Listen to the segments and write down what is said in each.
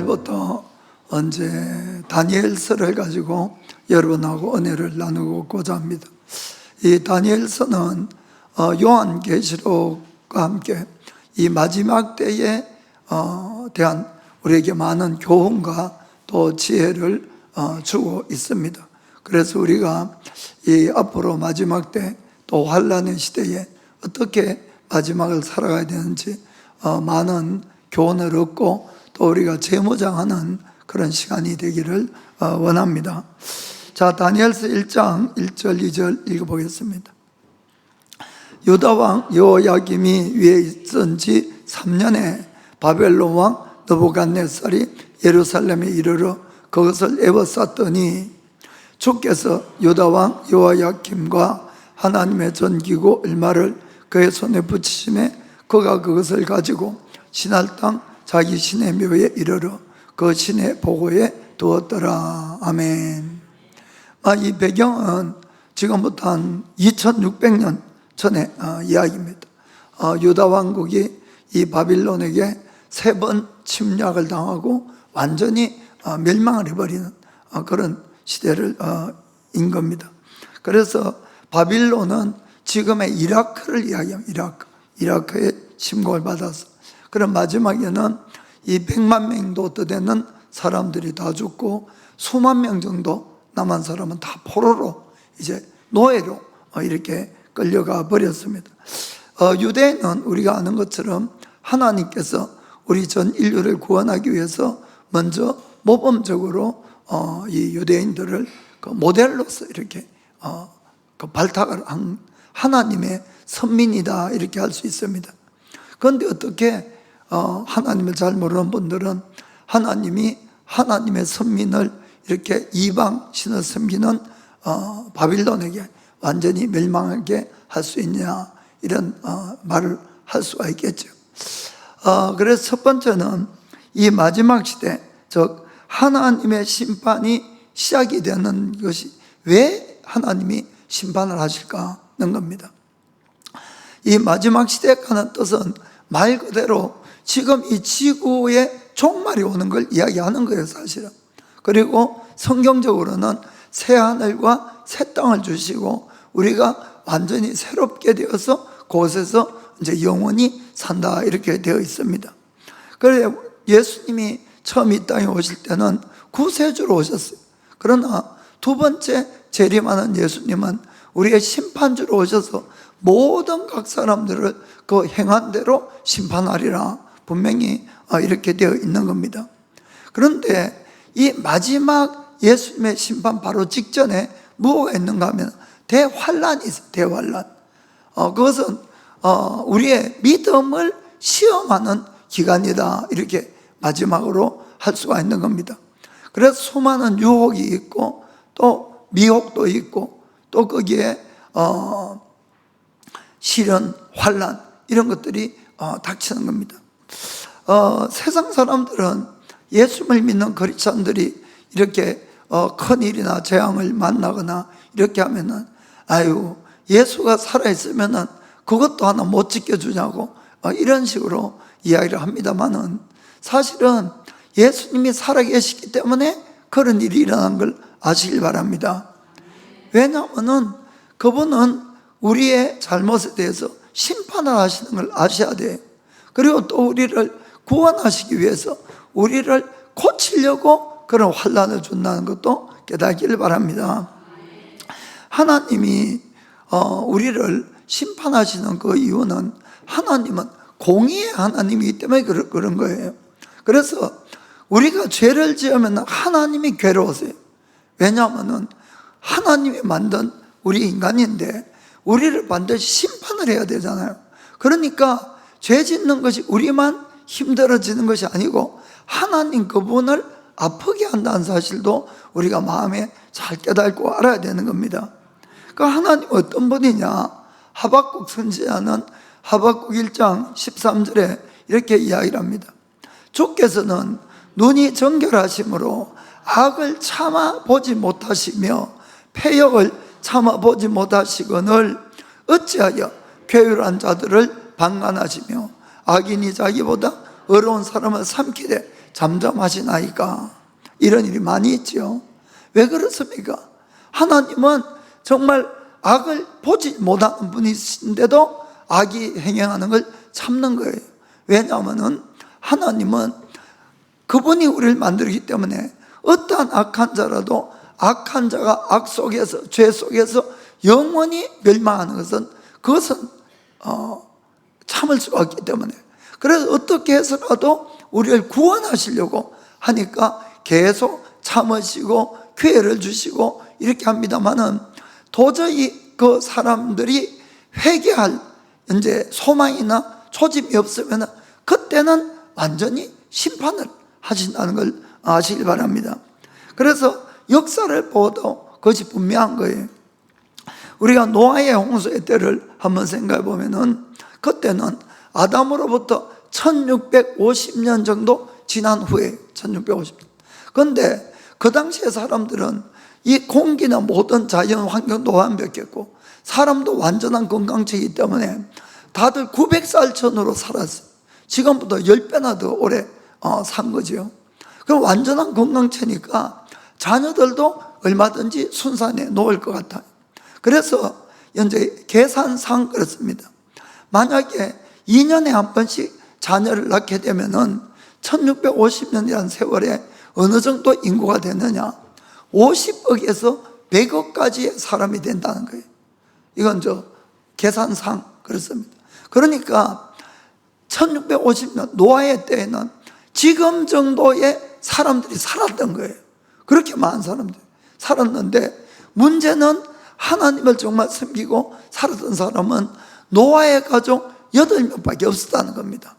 오늘부터 언제 다니엘서를 가지고 여러분하고 은혜를 나누고자 합니다. 이 다니엘서는 요한계시록과 함께 이 마지막 때에 대한 우리에게 많은 교훈과 또 지혜를 주고 있습니다. 그래서 우리가 이 앞으로 마지막 때 또 환란의 시대에 어떻게 마지막을 살아가야 되는지 많은 교훈을 얻고 또 우리가 재무장하는 그런 시간이 되기를 원합니다. 자, 다니엘서 1장 1절 2절 읽어보겠습니다. 유다왕 여호야김이 위에 있은 지 3년에 바벨론 왕 느부갓네살이 예루살렘에 이르러 그것을 에워쌌더니 주께서 유다왕 여호야김과 하나님의 전기구 얼마를 그의 손에 붙이심에 그가 그것을 가지고 신할 땅 자기 신의 묘에 이르러 그 신의 보고에 두었더라. 아멘. 이 배경은 지금부터 한 2600년 전의 이야기입니다. 유다 왕국이 이 바빌론에게 3번 침략을 당하고 완전히 멸망을 해버리는 그런 시대를 인 겁니다. 그래서 바빌론은 지금의 이라크를 이야기합니다. 이라크에 침공을 받아서 그런 마지막에는 이 100만 명도 되는 사람들이 다 죽고 수만 명 정도 남은 사람은 다 포로로 이제 노예로 이렇게 끌려가 버렸습니다. 유대인은 우리가 아는 것처럼 하나님께서 우리 전 인류를 구원하기 위해서 먼저 모범적으로 이 유대인들을 그 모델로서 이렇게 그 발탁을 한 하나님의 선민이다 이렇게 할 수 있습니다. 그런데 어떻게 하나님을 잘 모르는 분들은 하나님이 하나님의 선민을 이렇게 이방 신을 섬기는 바빌론에게 완전히 멸망하게 할 수 있냐 이런 말을 할 수가 있겠죠. 그래서 첫 번째는 이 마지막 시대 즉 하나님의 심판이 시작이 되는 것이 왜 하나님이 심판을 하실까는 겁니다. 이 마지막 시대라는 뜻은 말 그대로 지금 이 지구에 종말이 오는 걸 이야기하는 거예요, 사실은. 그리고 성경적으로는 새 하늘과 새 땅을 주시고 우리가 완전히 새롭게 되어서 그곳에서 이제 영원히 산다 이렇게 되어 있습니다. 그래서 예수님이 처음 이 땅에 오실 때는 구세주로 오셨어요. 그러나 두 번째 재림하는 예수님은 우리의 심판주로 오셔서 모든 각 사람들을 그 행한 대로 심판하리라 분명히 이렇게 되어 있는 겁니다. 그런데 이 마지막 예수님의 심판 바로 직전에 뭐가 있는가 하면 대환란이 있어요. 대환란. 그것은 우리의 믿음을 시험하는 기간이다 이렇게 마지막으로 할 수가 있는 겁니다. 그래서 수많은 유혹이 있고 또 미혹도 있고 또 거기에 시련, 환란 이런 것들이 닥치는 겁니다. 세상 사람들은 예수를 믿는 크리스찬들이 이렇게 큰 일이나 재앙을 만나거나 이렇게 하면은 아유 예수가 살아있으면은 그것도 하나 못 지켜주냐고 이런 식으로 이야기를 합니다만은 사실은 예수님이 살아계시기 때문에 그런 일이 일어난 걸 아시길 바랍니다. 왜냐하면은 그분은 우리의 잘못에 대해서 심판을 하시는 걸 아셔야 돼요. 그리고 또 우리를 구원하시기 위해서 우리를 고치려고 그런 환난을 준다는 것도 깨닫기를 바랍니다. 하나님이 우리를 심판하시는 그 이유는 하나님은 공의의 하나님이기 때문에 그런 거예요. 그래서 우리가 죄를 지으면 하나님이 괴로우세요. 왜냐하면 하나님이 만든 우리 인간인데 우리를 반드시 심판을 해야 되잖아요. 그러니까 죄 짓는 것이 우리만 힘들어지는 것이 아니고 하나님 그분을 아프게 한다는 사실도 우리가 마음에 잘 깨닫고 알아야 되는 겁니다. 그 하나님 어떤 분이냐? 하박국 선지자는 하박국 1장 13절에 이렇게 이야기를 합니다. 주께서는 눈이 정결하심으로 악을 참아보지 못하시며 패역을 참아보지 못하시거늘 어찌하여 괴율한 자들을 방관하시며 악인이 자기보다 어려운 사람을 삼키되 잠잠하시나이까? 이런 일이 많이 있죠. 왜 그렇습니까? 하나님은 정말 악을 보지 못하는 분이신데도 악이 행행하는 걸 참는 거예요. 왜냐하면 하나님은 그분이 우리를 만들기 때문에 어떠한 악한 자라도 악한 자가 악 속에서, 죄 속에서 영원히 멸망하는 것은, 그것은 참을 수가 없기 때문에, 그래서 어떻게 해서라도 우리를 구원하시려고 하니까 계속 참으시고 기회를 주시고 이렇게 합니다만은, 도저히 그 사람들이 회개할 이제 소망이나 초집이 없으면 그때는 완전히 심판을 하신다는 걸 아시길 바랍니다. 그래서 역사를 보도 그것이 분명한 거예요. 우리가 노아의 홍수의 때를 한번 생각해 보면은, 그때는 아담으로부터 1650년 정도 지난 후에, 1650년. 그런데 그 당시에 사람들은 이 공기나 모든 자연 환경도 완벽했고 사람도 완전한 건강체이기 때문에 다들 900살 전으로 살았어요. 지금보다 10배나 더 오래 산 거죠. 그럼 완전한 건강체니까 자녀들도 얼마든지 순산해 놓을 것 같아요. 그래서 현재 계산상 그렇습니다. 만약에 2년에 한 번씩 자녀를 낳게 되면은 1650년이라는 세월에 어느 정도 인구가 되느냐? 50억에서 100억까지의 사람이 된다는 거예요. 이건 계산상 그렇습니다. 그러니까 1650년 노아의 때에는 지금 정도의 사람들이 살았던 거예요. 그렇게 많은 사람들이 살았는데, 문제는 하나님을 정말 섬기고 살았던 사람은 노아의 가족 8명밖에 없었다는 겁니다.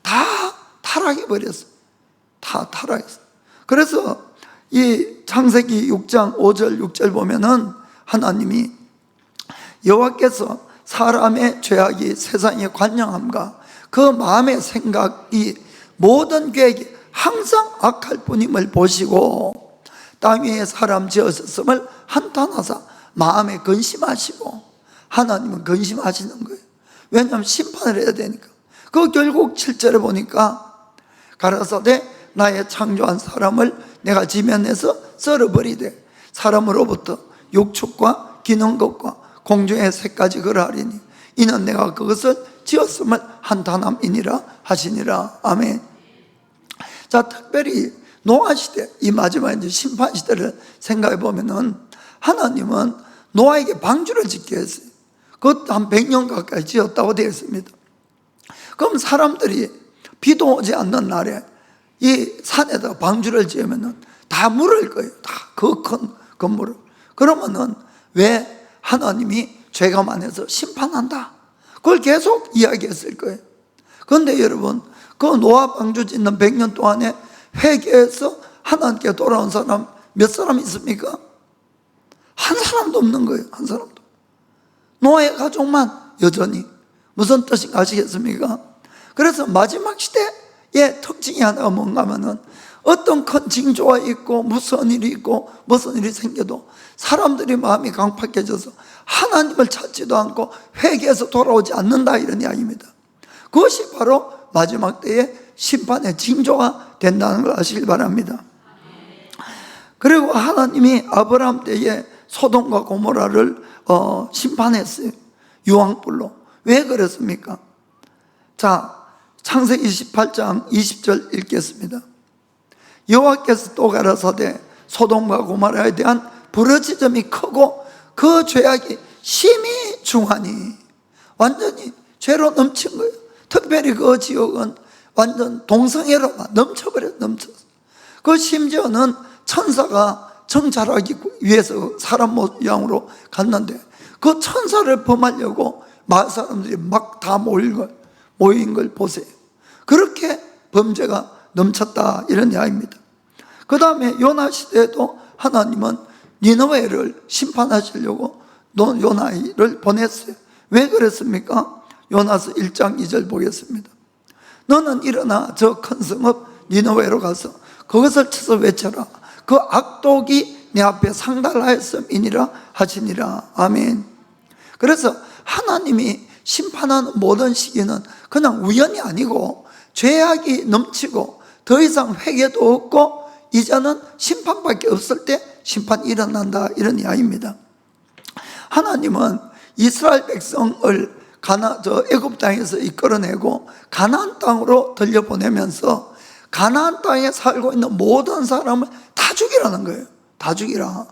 다 타락해버렸어요. 다 타락했어요. 그래서 이 창세기 6장 5절 6절 보면은 하나님이 여호와께서 사람의 죄악이 세상에 관영함과 그 마음의 생각이 모든 계획이 항상 악할 뿐임을 보시고 땅 위에 사람 지으셨음을 한탄하사 마음에 근심하시고, 하나님은 근심하시는 거예요. 왜냐하면 심판을 해야 되니까. 그 결국 7절에 보니까 가라사대 나의 창조한 사람을 내가 지면에서 썰어버리되 사람으로부터 육축과 기는 것과 공중의 새까지 그러하리니 이는 내가 그것을 지었음을 한탄함이니라 하시니라. 아멘. 자, 특별히 노아 시대, 이 마지막 이제 심판 시대를 생각해 보면은 하나님은 노아에게 방주를 짓게 했어요. 그것도 한 100년 가까이 지었다고 되어 있습니다. 그럼 사람들이 비도 오지 않는 날에 이 산에다 방주를 지으면은 다 물을 거예요. 다 그 큰 건물을. 그러면은 왜 하나님이 죄가 많아서 심판한다? 그걸 계속 이야기했을 거예요. 그런데 여러분, 그 노아 방주 짓는 100년 동안에 회개해서 하나님께 돌아온 사람 몇 사람 있습니까? 한 사람도 없는 거예요. 한 사람도. 노아의 가족만 여전히. 무슨 뜻인가 아시겠습니까? 그래서 마지막 시대의 특징이 하나가 뭔가 하면은, 어떤 큰 징조가 있고 무슨 일이 있고 무슨 일이 생겨도 사람들이 마음이 강팍해져서 하나님을 찾지도 않고 회개해서 돌아오지 않는다, 이런 이야기입니다. 그것이 바로 마지막 때의 심판의 징조가 된다는 걸 아시길 바랍니다. 그리고 하나님이 아브라함 때에 소돔과 고모라를 심판했어요. 유황불로. 왜 그랬습니까? 자, 창세기 28장 20절 읽겠습니다. 여호와께서 또 가라사대 소돔과 고모라에 대한 부르짖음이 크고 그 죄악이 심히 중하니, 완전히 죄로 넘친 거예요. 특별히 그 지역은 완전 동성애로만 넘쳐버려요. 넘쳐서. 그 심지어는 천사가 정찰하기 위해서 사람 모양으로 갔는데 그 천사를 범하려고 마을 사람들이 막 다 모인 걸 보세요. 그렇게 범죄가 넘쳤다, 이런 이야기입니다. 그 다음에 요나 시대에도 하나님은 니느웨를 심판하시려고 요나를 보냈어요. 왜 그랬습니까? 요나서 1장 2절 보겠습니다. 너는 일어나 저 큰 성읍 니느웨로 가서 그것을 쳐서 외쳐라. 그 악독이 내 앞에 상달하였음이니라 하시니라. 아멘. 그래서 하나님이 심판하는 모든 시기는 그냥 우연이 아니고 죄악이 넘치고 더 이상 회개도 없고 이제는 심판밖에 없을 때 심판이 일어난다, 이런 이야기입니다. 하나님은 이스라엘 백성을 애굽 땅에서 이끌어내고 가나안 땅으로 들려보내면서 가나안 땅에 살고 있는 모든 사람을 다 죽이라는 거예요. 다 죽이라.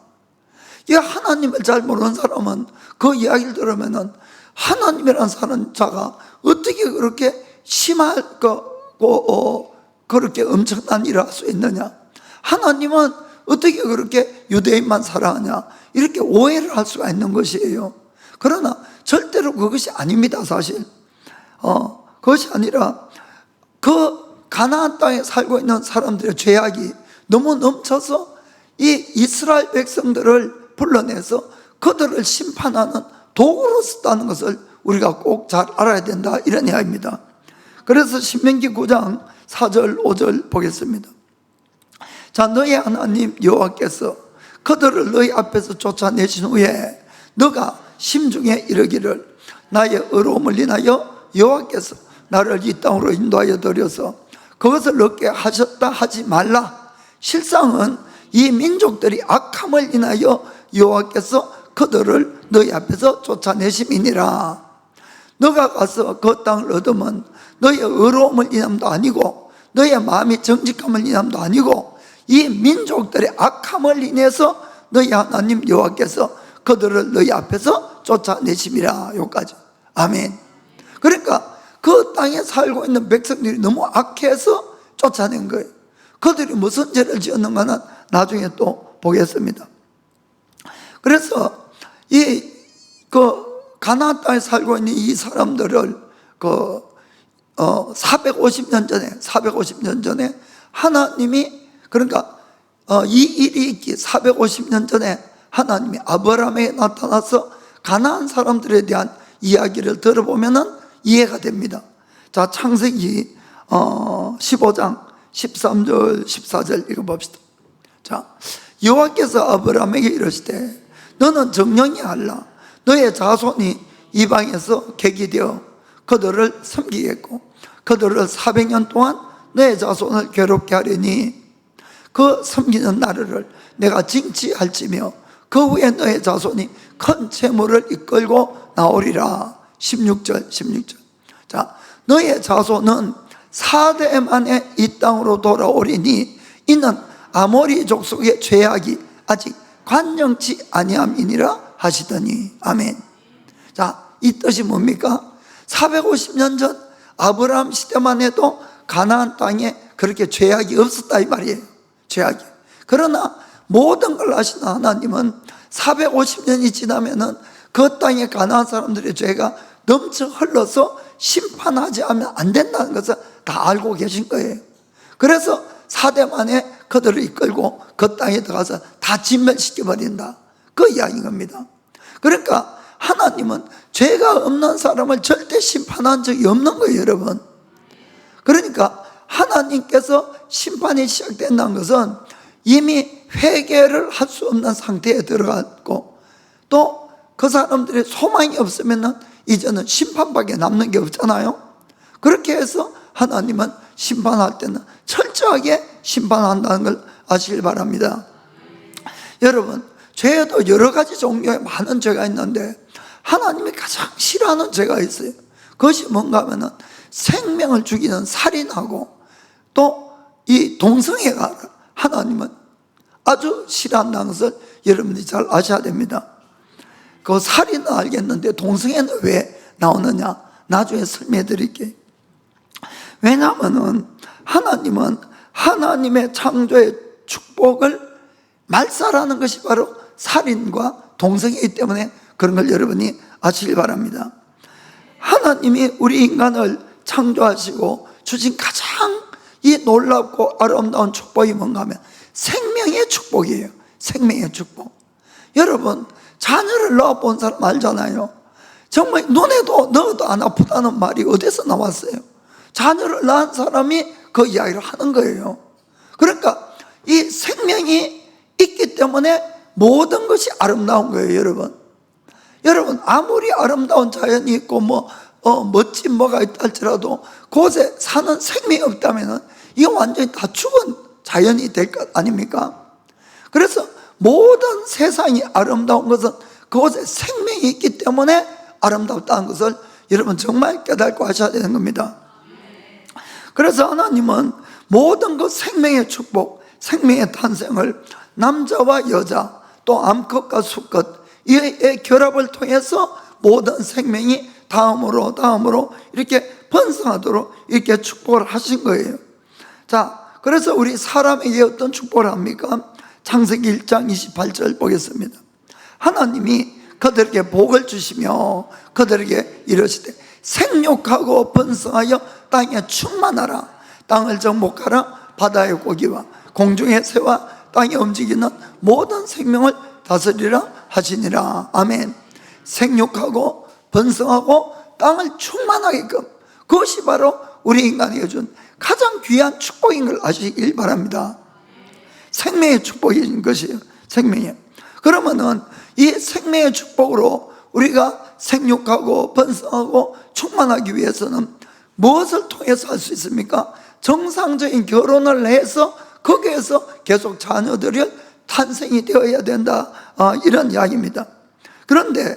이 하나님을 잘 모르는 사람은 그 이야기를 들으면은 하나님이라는 사는 자가 어떻게 그렇게 심하고 그렇게 엄청난 일을 할 수 있느냐, 하나님은 어떻게 그렇게 유대인만 사랑하냐, 이렇게 오해를 할 수가 있는 것이에요. 그러나 절대로 그것이 아닙니다. 사실 그것이 아니라 그 가나안 땅에 살고 있는 사람들의 죄악이 너무 넘쳐서 이 이스라엘 백성들을 불러내서 그들을 심판하는 도구로 썼다는 것을 우리가 꼭 잘 알아야 된다, 이런 이야기입니다. 그래서 신명기 9장 4절 5절 보겠습니다. 자, 너희 하나님 여호와께서 그들을 너희 앞에서 쫓아내신 후에 너가 심중에 이르기를 나의 의로움을 인하여 여호와께서 나를 이 땅으로 인도하여 들여서 그것을 얻게 하셨다 하지 말라. 실상은 이 민족들이 악함을 인하여 여호와께서 그들을 너희 앞에서 쫓아내심이니라. 너가 가서 그 땅을 얻으면 너의 의로움을 인함도 아니고 너의 마음이 정직함을 인함도 아니고 이 민족들의 악함을 인해서 너희 하나님 여호와께서 그들을 너희 앞에서 쫓아내심이라. 여기까지. 아멘. 그러니까 그 땅에 살고 있는 백성들이 너무 악해서 쫓아낸 거예요. 그들이 무슨 죄를 지었는가는 나중에 또 보겠습니다. 그래서 가나안 땅에 살고 있는 이 사람들을 450년 전에 하나님이, 그러니까 이 일이 있기 450년 전에 하나님이 아브라함에게 나타나서 가나안 사람들에 대한 이야기를 들어보면은 이해가 됩니다. 자, 창세기 15장 13절 14절 읽어봅시다. 자, 여호와께서 아브라함에게 이르시되 너는 정령히 알라. 너의 자손이 이방에서 객이 되어 그들을 섬기겠고 그들을 400년 동안 너의 자손을 괴롭게 하려니 그 섬기는 나라를 내가 징치할지며 그 후에 너의 자손이 큰 재물을 이끌고 나오리라. 16절. 자, 너의 자손은 4대 만에 이 땅으로 돌아오리니 이는 아모리 족속의 죄악이 아직 관영치 아니함이니라 하시더니. 아멘. 자, 이 뜻이 뭡니까? 450년 전 아브라함 시대만 해도 가나안 땅에 그렇게 죄악이 없었다, 이 말이에요. 죄악이. 그러나 모든 걸 아시는 하나님은 450년이 지나면은 그 땅에 가나안 사람들의 죄가 넘쳐 흘러서 심판하지 않으면 안 된다는 것을 다 알고 계신 거예요. 그래서 4대 만에 그들을 이끌고 그 땅에 들어가서 다 진멸시켜버린다, 그 이야기인 겁니다. 그러니까 하나님은 죄가 없는 사람을 절대 심판한 적이 없는 거예요, 여러분. 그러니까 하나님께서 심판이 시작된다는 것은 이미 회개를 할 수 없는 상태에 들어갔고 또 그 사람들의 소망이 없으면 이제는 심판밖에 남는 게 없잖아요. 그렇게 해서 하나님은 심판할 때는 철저하게 심판한다는 걸 아시길 바랍니다. 여러분, 죄에도 여러 가지 종류의 많은 죄가 있는데 하나님이 가장 싫어하는 죄가 있어요. 그것이 뭔가 하면은 생명을 죽이는 살인하고 또 이 동성애가 하나님은 아주 싫어한다는 것을 여러분들이 잘 아셔야 됩니다. 그 살인은 알겠는데 동성애는 왜 나오느냐, 나중에 설명해 드릴게요. 왜냐하면 하나님은 하나님의 창조의 축복을 말살하는 것이 바로 살인과 동성애이기 때문에 그런 걸 여러분이 아시길 바랍니다. 하나님이 우리 인간을 창조하시고 주신 가장 이 놀랍고 아름다운 축복이 뭔가 하면 생명의 축복이에요. 생명의 축복. 여러분, 자녀를 낳아본 사람 알잖아요. 정말 눈에도 넣어도 안 아프다는 말이 어디서 나왔어요? 자녀를 낳은 사람이 그 이야기를 하는 거예요. 그러니까 이 생명이 있기 때문에 모든 것이 아름다운 거예요, 여러분. 여러분, 아무리 아름다운 자연이 있고 멋진 뭐가 있다 할지라도 그곳에 사는 생명이 없다면 이거 완전히 다 죽은 자연이 될 것 아닙니까? 그래서 모든 세상이 아름다운 것은 그곳에 생명이 있기 때문에 아름답다는 것을 여러분 정말 깨닫고 하셔야 되는 겁니다. 그래서 하나님은 모든 그 생명의 축복, 생명의 탄생을 남자와 여자, 또 암컷과 수컷 이의 결합을 통해서 모든 생명이 다음으로 이렇게 번성하도록 이렇게 축복을 하신 거예요. 자, 그래서 우리 사람에게 어떤 축복을 합니까? 창세기 1장 28절 보겠습니다. 하나님이 그들에게 복을 주시며 그들에게 이르시되 생육하고 번성하여 땅에 충만하라. 땅을 정복하라. 바다의 고기와 공중의 새와 땅에 움직이는 모든 생명을 다스리라 하시니라. 아멘. 생육하고 번성하고 땅을 충만하게끔, 그것이 바로 우리 인간에게 준 가장 귀한 축복인 걸 아시길 바랍니다. 생명의 축복인 것이에요. 생명이에요. 그러면은 이 생명의 축복으로 우리가 생육하고 번성하고 충만하기 위해서는 무엇을 통해서 할 수 있습니까? 정상적인 결혼을 해서 거기에서 계속 자녀들이 탄생이 되어야 된다, 이런 이야기입니다. 그런데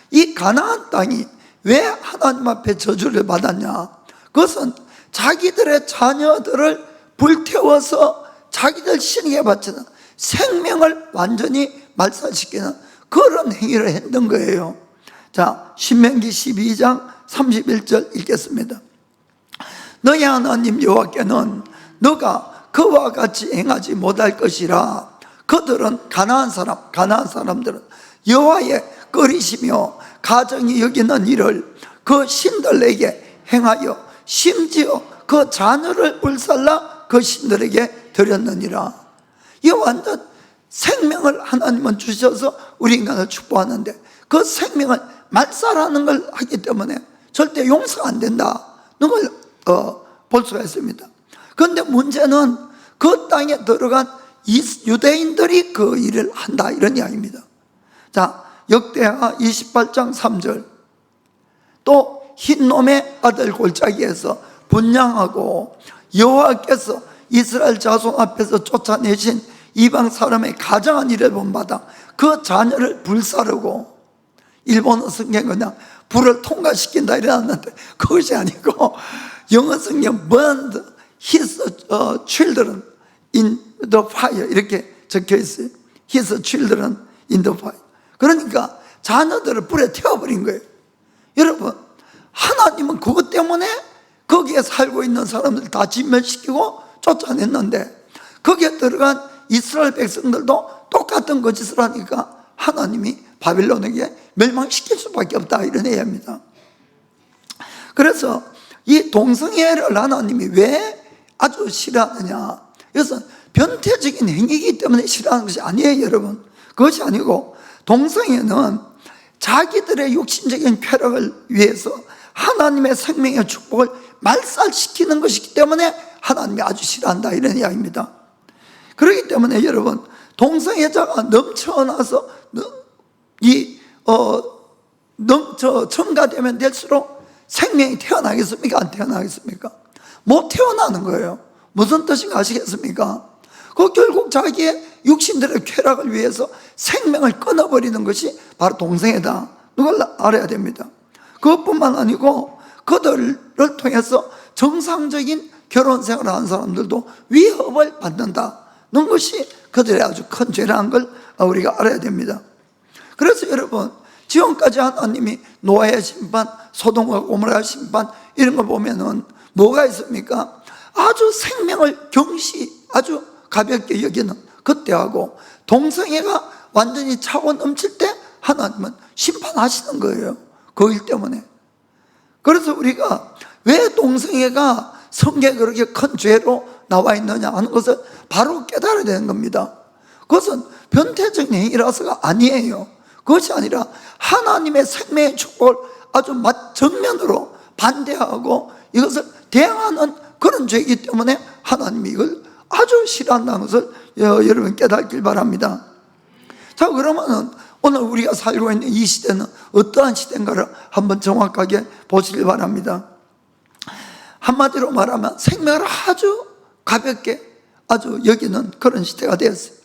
이 가나안 땅이 왜 하나님 앞에 저주를 받았냐? 그것은 자기들의 자녀들을 불태워서 자기들 신에게 바치는 생명을 완전히 말살시키는 그런 행위를 했던 거예요. 자, 신명기 12장 31절 읽겠습니다. 너희 하나님 여호와께는 너가 그와 같이 행하지 못할 것이라. 그들은 가나안 사람들은 여호와의 꺼리시며 가정이 여기는 일을 그 신들에게 행하여 심지어 그 자녀를 불살라 그 신들에게 드렸느니라. 이 완전 생명을 하나님은 주셔서 우리 인간을 축복하는데 그 생명을 말살하는 걸 하기 때문에 절대 용서가 안 된다는 걸 볼 수가 있습니다. 그런데 문제는 그 땅에 들어간 유대인들이 그 일을 한다, 이런 이야기입니다. 자, 역대하 28장 3절. 또 흰놈의 아들 골짜기에서 분향하고 여호와께서 이스라엘 자손 앞에서 쫓아내신 이방 사람의 가정한 일을 본받아 그 자녀를 불사르고, 일본어 성경 그냥 불을 통과시킨다 이랬는데 그것이 아니고 영어 성경 burned his children in the fire 이렇게 적혀 있어요. his children in the fire. 그러니까 자녀들을 불에 태워버린 거예요. 여러분, 하나님은 그것 때문에 거기에 살고 있는 사람들 다 진멸시키고 쫓아냈는데 거기에 들어간 이스라엘 백성들도 똑같은 거짓을 하니까 하나님이 바빌론에게 멸망시킬 수밖에 없다, 이런 얘기입니다. 그래서 이 동성애를 하나님이 왜 아주 싫어하느냐? 이것은 변태적인 행위이기 때문에 싫어하는 것이 아니에요, 여러분. 그것이 아니고 동성애는 자기들의 육신적인 쾌락을 위해서 하나님의 생명의 축복을 말살시키는 것이기 때문에 하나님이 아주 싫어한다, 이런 이야기입니다. 그렇기 때문에 여러분, 동성애자가 넘쳐나서 첨가되면 될수록 생명이 태어나겠습니까? 안 태어나겠습니까? 못 태어나는 거예요. 무슨 뜻인가 아시겠습니까? 그 결국 자기의 육신들의 쾌락을 위해서 생명을 끊어버리는 것이 바로 동성애다. 그걸 알아야 됩니다. 그것뿐만 아니고 그들을 통해서 정상적인 결혼 생활을 하는 사람들도 위협을 받는다는 것이 그들의 아주 큰 죄라는 걸 우리가 알아야 됩니다. 그래서 여러분, 지금까지 하나님이 노아의 심판, 소돔과 고모라의 심판 이런 거 보면은 뭐가 있습니까? 아주 생명을 아주 가볍게 여기는 그때하고 동성애가 완전히 차고 넘칠 때 하나님은 심판하시는 거예요. 그 일 때문에. 그래서 우리가 왜 동성애가 성경에 그렇게 큰 죄로 나와 있느냐 하는 것을 바로 깨달아야 되는 겁니다. 그것은 변태적인 행위라서가 아니에요. 그것이 아니라 하나님의 생명의 축복을 아주 정면으로 반대하고 이것을 대항하는 그런 죄이기 때문에 하나님이 이걸 아주 싫어한다는 것을 여러분 깨닫길 바랍니다. 자, 그러면은 오늘 우리가 살고 있는 이 시대는 어떠한 시대인가를 한번 정확하게 보시길 바랍니다. 한마디로 말하면 생명을 아주 가볍게 아주 여기는 그런 시대가 되었어요.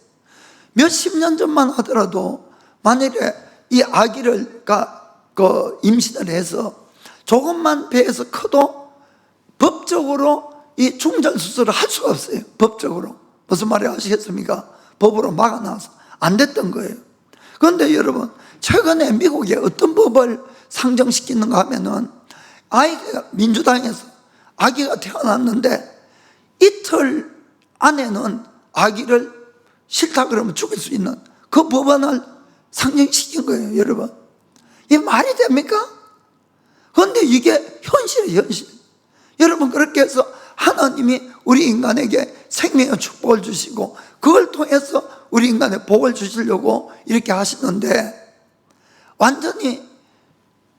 몇십 년 전만 하더라도 만일에 이 아기를 임신을 해서 조금만 배에서 커도 법적으로 이 중절 수술을 할 수가 없어요. 법적으로. 무슨 말이 아시겠습니까? 법으로 막아놔서 안 됐던 거예요. 그런데 여러분, 최근에 미국에 어떤 법을 상정시키는가 하면은 아이가 민주당에서 아기가 태어났는데 이틀 안에는 아기를 싫다 그러면 죽일 수 있는 그 법안을 상정시킨 거예요. 여러분, 이게 말이 됩니까? 그런데 이게 현실이에요, 현실. 여러분, 그렇게 해서 하나님이 우리 인간에게 생명의 축복을 주시고 그걸 통해서 우리 인간에 복을 주시려고 이렇게 하시는데, 완전히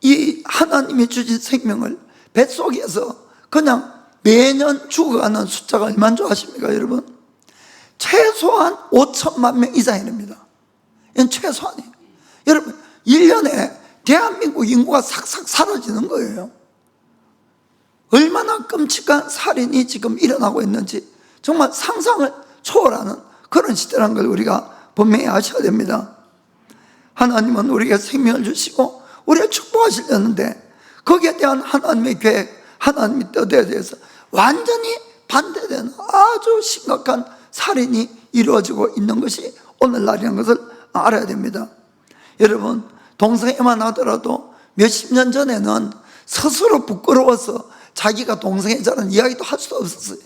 이 하나님이 주신 생명을 뱃속에서 그냥 매년 죽어가는 숫자가 얼마인 줄 아십니까, 여러분? 최소한 5천만 명 이상입니다. 이건 최소한이에요. 여러분, 1년에 대한민국 인구가 싹싹 사라지는 거예요. 얼마나 끔찍한 살인이 지금 일어나고 있는지 정말 상상을 초월하는 그런 시대라는 걸 우리가 분명히 아셔야 됩니다. 하나님은 우리에게 생명을 주시고 우리를 축복하시려는데 거기에 대한 하나님의 계획, 하나님의 뜻에 대해서 완전히 반대되는 아주 심각한 살인이 이루어지고 있는 것이 오늘날이라는 것을 알아야 됩니다. 여러분, 동성애만 하더라도 몇십 년 전에는 스스로 부끄러워서 자기가 동성애자라는 이야기도 할 수도 없었어요.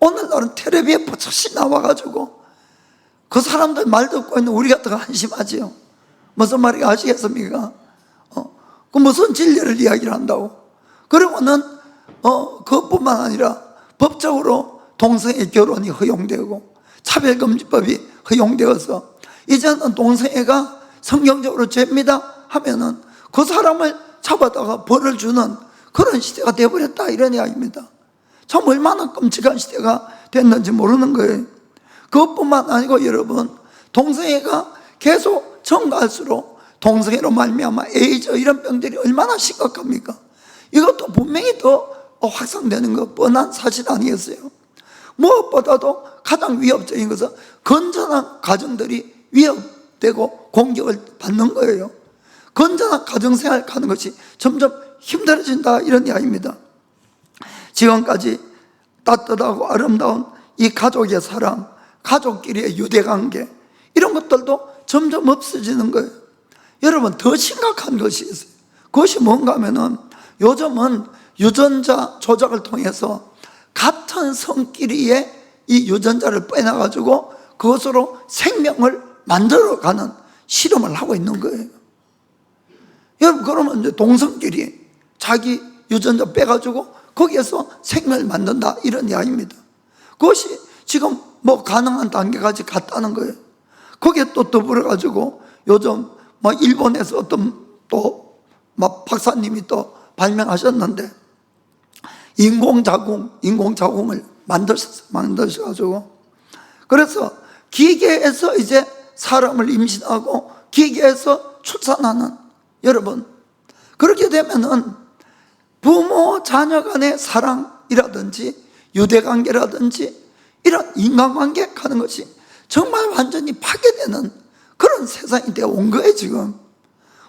오늘날은 텔레비에 버젓이 나와가지고 그 사람들 말 듣고 있는 우리 같은 거 한심하지요. 무슨 말인지 아시겠습니까? 그 무슨 진리를 이야기를 한다고. 그러고는 그것뿐만 아니라 법적으로 동성애 결혼이 허용되고 차별금지법이 허용되어서 이제는 동성애가 성경적으로 죄입니다 하면은 그 사람을 잡아다가 벌을 주는 그런 시대가 되어버렸다, 이런 이야기입니다. 참 얼마나 끔찍한 시대가 됐는지 모르는 거예요. 그것뿐만 아니고 여러분, 동성애가 계속 증가할수록 동성애로 말미암아 에이즈 이런 병들이 얼마나 심각합니까? 이것도 분명히 더 확산되는 거 뻔한 사실 아니겠어요? 무엇보다도 가장 위협적인 것은 건전한 가정들이 위협되고 공격을 받는 거예요. 건전한 가정생활 가는 것이 점점 힘들어진다, 이런 이야기입니다. 지금까지 따뜻하고 아름다운 이 가족의 사랑, 가족끼리의 유대관계, 이런 것들도 점점 없어지는 거예요. 여러분, 더 심각한 것이 있어요. 그것이 뭔가 하면은 요즘은 유전자 조작을 통해서 같은 성끼리의 이 유전자를 빼놔가지고 그것으로 생명을 만들어가는 실험을 하고 있는 거예요. 여러분, 그러면 이제 동성끼리 자기 유전자 빼가지고 거기에서 생명을 만든다, 이런 이야기입니다. 그것이 지금 뭐 가능한 단계까지 갔다는 거예요. 거기에 또 더불어가지고 요즘 막 일본에서 어떤 또 막 박사님이 또 발명하셨는데 인공자궁을 만드셔가지고, 그래서 기계에서 이제 사람을 임신하고 기계에서 출산하는, 여러분, 그렇게 되면은 부모 자녀 간의 사랑이라든지 유대관계라든지 이런 인간관계 하는 것이 정말 완전히 파괴되는 그런 세상이 되어 온 거예요. 지금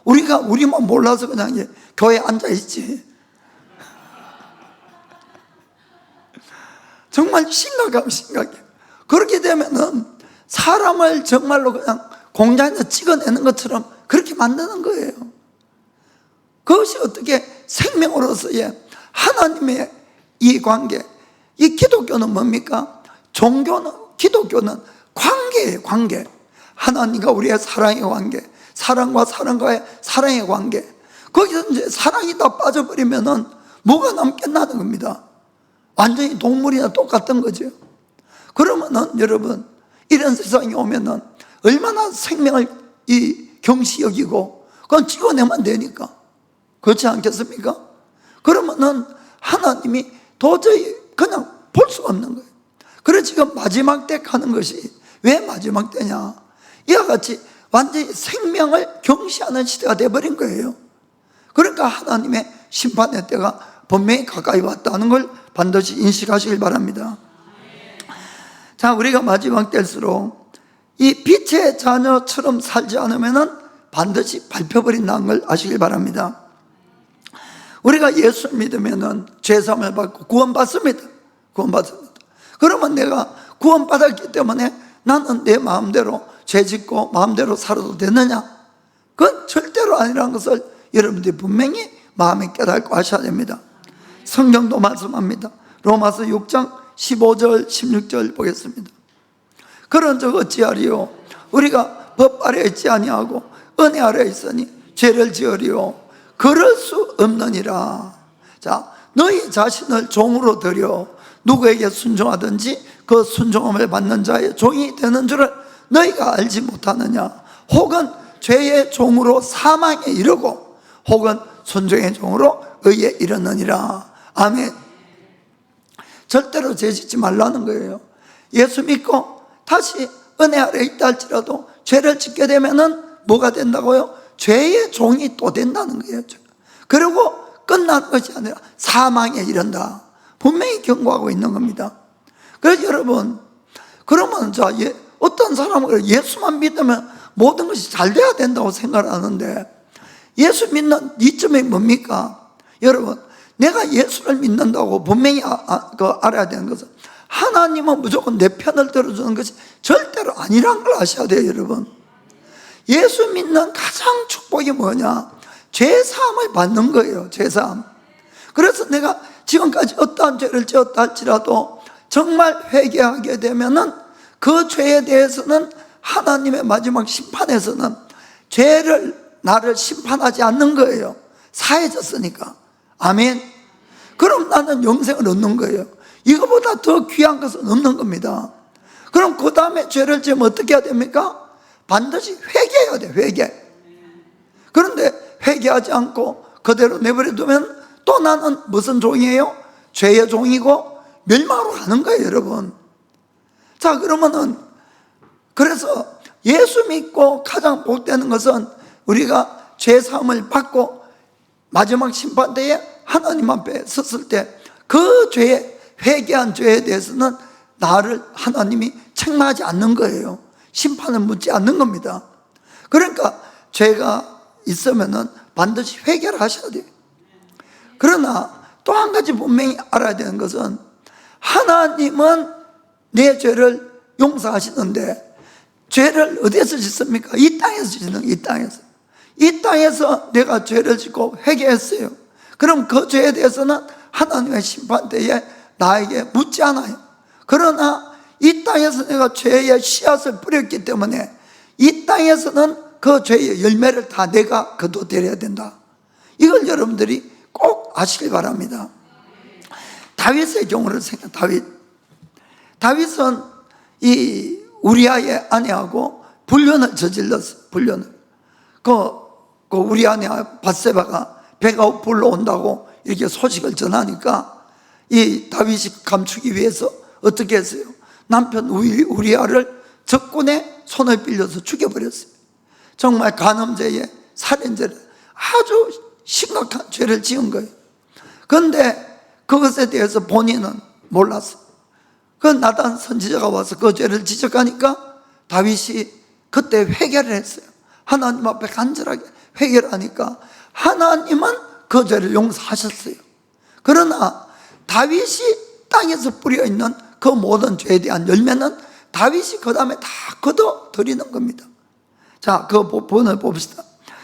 우리만 몰라서 그냥 교회에 앉아있지. 정말 심각해. 그렇게 되면은 사람을 정말로 그냥 공장에서 찍어내는 것처럼 그렇게 만드는 거예요. 그것이 어떻게 생명으로서의 하나님의 이 관계, 이 기독교는 뭡니까? 기독교는 관계예요, 관계. 하나님과 우리의 사랑의 관계, 사랑과 사랑과의 사랑의 관계. 거기서 이제 사랑이 다 빠져버리면은 뭐가 남겠나는 겁니다. 완전히 동물이나 똑같은 거죠. 그러면은 여러분, 이런 세상에 오면은 얼마나 생명을 경시 여기고 그건 찍어내면 되니까. 그렇지 않겠습니까? 그러면은 하나님이 도저히 그냥 볼 수가 없는 거예요. 그래서 지금 마지막 때 가는 것이 왜 마지막 때냐? 이와 같이 완전히 생명을 경시하는 시대가 되어버린 거예요. 그러니까 하나님의 심판의 때가 분명히 가까이 왔다는 걸 반드시 인식하시길 바랍니다. 자, 우리가 마지막 때일수록 이 빛의 자녀처럼 살지 않으면 반드시 밟혀버린다는 걸 아시길 바랍니다. 우리가 예수를 믿으면 죄사함을 받고 구원받습니다. 구원받습니다. 그러면 내가 구원받았기 때문에 나는 내 마음대로 죄짓고 마음대로 살아도 되느냐? 그건 절대로 아니라는 것을 여러분들이 분명히 마음에 깨닫고 하셔야 됩니다. 성경도 말씀합니다. 로마서 6장 15절 16절 보겠습니다. 그런 적 어찌하리요? 우리가 법 아래 있지 아니하고 은혜 아래 있으니 죄를 지으리요? 그럴 수 없느니라. 자, 너희 자신을 종으로 들여 누구에게 순종하든지 그 순종함을 받는 자의 종이 되는 줄을 너희가 알지 못하느냐? 혹은 죄의 종으로 사망에 이르고 혹은 순종의 종으로 의에 이르느니라. 아멘. 절대로 죄짓지 말라는 거예요. 예수 믿고 다시 은혜 아래 있다 할지라도 죄를 짓게 되면은 뭐가 된다고요? 죄의 종이 또 된다는 거예요. 그리고 끝나는 것이 아니라 사망에 이른다. 분명히 경고하고 있는 겁니다. 그래서 여러분, 그러면 어떤 사람은 예수만 믿으면 모든 것이 잘 돼야 된다고 생각하는데, 예수 믿는 이점이 뭡니까? 여러분, 내가 예수를 믿는다고 분명히 알아야 되는 것은 하나님은 무조건 내 편을 들어주는 것이 절대로 아니라는 걸 아셔야 돼요. 여러분, 예수 믿는 가장 축복이 뭐냐? 죄사함을 받는 거예요. 죄사함. 그래서 내가 지금까지 어떠한 죄를 지었다 할지라도 정말 회개하게 되면은 그 죄에 대해서는 하나님의 마지막 심판에서는 죄를 나를 심판하지 않는 거예요. 사해졌으니까. 아멘. 그럼 나는 영생을 얻는 거예요. 이거보다 더 귀한 것은 없는 겁니다. 그럼 그 다음에 죄를 지으면 어떻게 해야 됩니까? 반드시 회개해야 돼. 회개. 그런데 회개하지 않고 그대로 내버려 두면 또 나는 무슨 종이에요? 죄의 종이고 멸망으로 가는 거예요, 여러분. 자, 그러면은 그래서 예수 믿고 가장 복되는 것은 우리가 죄 사함을 받고 마지막 심판 때에 하나님 앞에 섰을 때 그 죄에 회개한 죄에 대해서는 나를 하나님이 책망하지 않는 거예요. 심판을 묻지 않는 겁니다. 그러니까 죄가 있으면은 반드시 회개를 하셔야 돼요. 그러나 또 한 가지 분명히 알아야 되는 것은 하나님은 내 죄를 용서하시는데 죄를 어디에서 짓습니까? 이 땅에서 짓는, 이 땅에서. 이 땅에서 내가 죄를 짓고 회개했어요. 그럼 그 죄에 대해서는 하나님의 심판 때에 나에게 묻지 않아요. 그러나 이 땅에서 내가 죄의 씨앗을 뿌렸기 때문에 이 땅에서는 그 죄의 열매를 다 내가 거둬들여야 된다. 이걸 여러분들이 꼭 아시길 바랍니다. 다윗의 경우를 다윗은 이 우리아의 아내하고 불륜을 저질렀어요. 불륜을. 그 우리 아내 밧세바가 배가 불러온다고 이렇게 소식을 전하니까 이 다윗이 감추기 위해서 어떻게 했어요? 남편 우리아를 적군의 손을 빌려서 죽여버렸어요. 정말 간음죄에 살인죄를 아주 심각한 죄를 지은 거예요. 그런데 그것에 대해서 본인은 몰랐어요. 그 나단 선지자가 와서 그 죄를 지적하니까 다윗이 그때 회개를 했어요. 하나님 앞에 간절하게 회개를 하니까 하나님은 그 죄를 용서하셨어요. 그러나 다윗이 땅에서 뿌려있는 그 모든 죄에 대한 열매는 다윗이 그 다음에 다 거둬들이는 겁니다. 자, 그 본을 봅시다.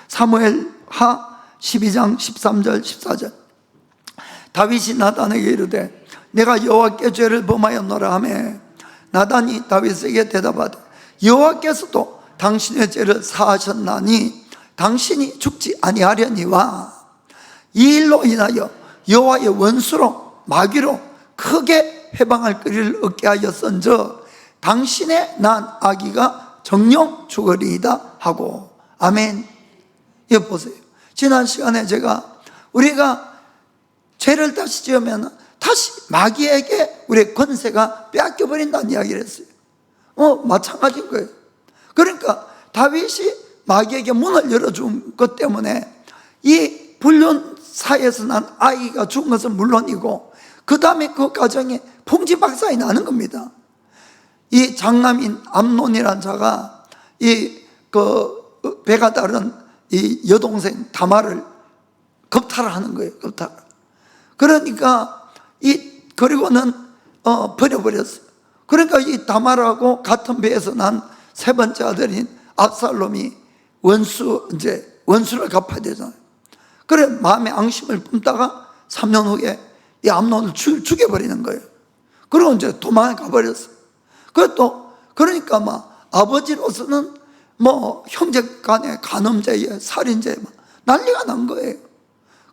사무엘하 12장 13절 14절. 다윗이 나단에게 이르되 내가 여호와께 죄를 범하였노라 하매 나단이 다윗에게 대답하되 여호와께서도 당신의 죄를 사하셨나니 당신이 죽지 아니하려니와 이 일로 인하여 여호와의 원수로 마귀로 크게 해방할 거리를 얻게 하였은즉 당신의 난 아기가 정령 죽으리이다 하고. 아멘. 이거 보세요. 지난 시간에 우리가 죄를 다시 지으면 다시 마귀에게 우리의 권세가 빼앗겨 버린다는 이야기를 했어요. 마찬가지인 거예요. 그러니까 다윗이 마귀에게 문을 열어준 것 때문에 이 불륜 사이에서 난 아이가 죽은 것은 물론이고 그 다음에 그 가정에 풍지박산이 나는 겁니다. 이 장남인 암논이라는 자가 배가 다른 이 여동생 다말을 겁탈을 하는 거예요. 겁탈. 그러니까 그리고는 버려버렸어요. 그러니까 이 다말하고 같은 배에서 난 세 번째 아들인 압살롬이 원수를 갚아야 되잖아요. 그래 마음에 앙심을 품다가 3년 후에 이 암논을 죽여버리는 거예요. 그리고 이제 도망을 가버렸어요. 그러니까 막 아버지로서는 뭐 형제 간의 간음죄에 살인죄에 막 난리가 난 거예요.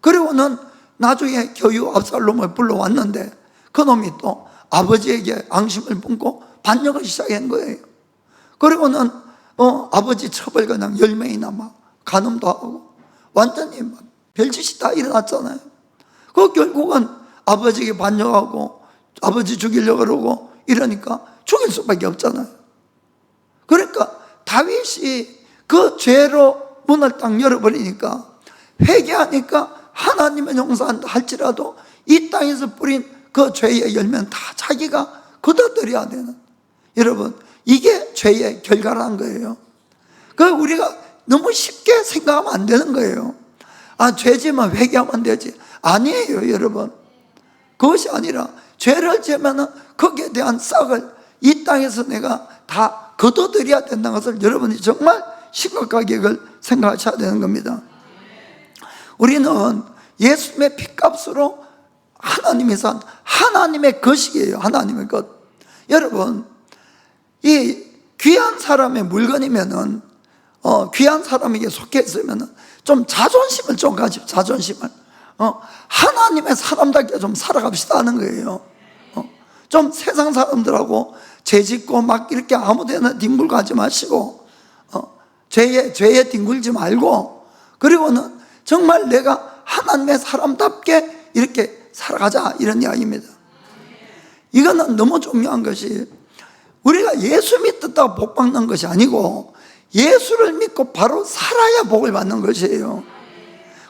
그리고는 나중에 겨우 압살롬을 불러왔는데 그놈이 또 아버지에게 앙심을 품고 반역을 시작한 거예요. 그리고는 아버지 첩을 그냥 10명이나 막 간음도 하고 완전히 막 별짓이 다 일어났잖아요. 결국은 아버지에게 반역하고 아버지 죽이려고 그러고 이러니까 죽일 수밖에 없잖아요. 그러니까 다윗이 그 죄로 문을 딱 열어버리니까 회개하니까 하나님은 용서한다 할지라도 이 땅에서 뿌린 그 죄의 열매는 다 자기가 걷어들여야 되는, 여러분 이게 죄의 결과라는 거예요. 우리가 너무 쉽게 생각하면 안 되는 거예요. 죄지만 회개하면 되지. 아니에요, 여러분. 그것이 아니라 죄를 지으면 거기에 대한 싹을 이 땅에서 내가 다 걷어들여야 된다는 것을 여러분이 정말 심각하게 그걸 생각하셔야 되는 겁니다. 우리는 예수님의 피값으로 하나님이 산 하나님의 것이에요. 하나님의 것. 여러분, 이 귀한 사람의 물건이면은 귀한 사람에게 속해 있으면은 좀 자존심을 좀 가지고, 자존심을 하나님의 사람답게 좀 살아갑시다 하는 거예요. 좀 세상 사람들하고 죄짓고 막 이렇게 아무데나 뒹굴고 마시고 죄에 뒹굴지 말고, 그리고는 정말 내가 하나님의 사람답게 이렇게 살아가자, 이런 이야기입니다. 이거는 너무 중요한 것이, 우리가 예수 믿었다고 복 받는 것이 아니고 예수를 믿고 바로 살아야 복을 받는 것이에요.